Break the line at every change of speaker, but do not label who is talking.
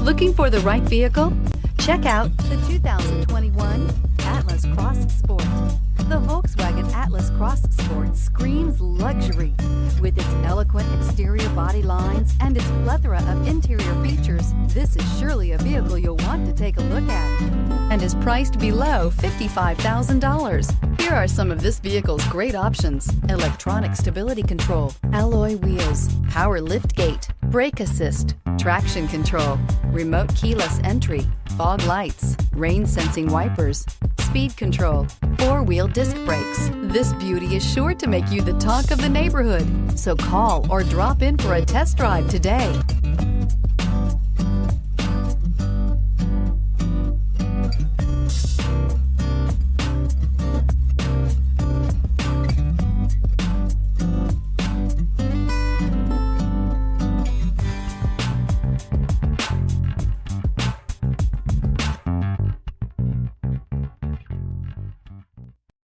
Looking for the right vehicle? Check out the 2021 Atlas Cross Sport. The Volkswagen Atlas Cross Sport screams luxury. With its eloquent exterior body lines and its plethora of interior features, this is surely a vehicle you'll want to take a look at, and is priced below $55,000. Here are some of this vehicle's great options: electronic stability control, alloy wheels, power liftgate, brake assist, traction control, remote keyless entry, fog lights, rain sensing wipers, speed control, four-wheel disc brakes. This beauty is sure to make you the talk of the neighborhood. So call or drop in for a test drive today.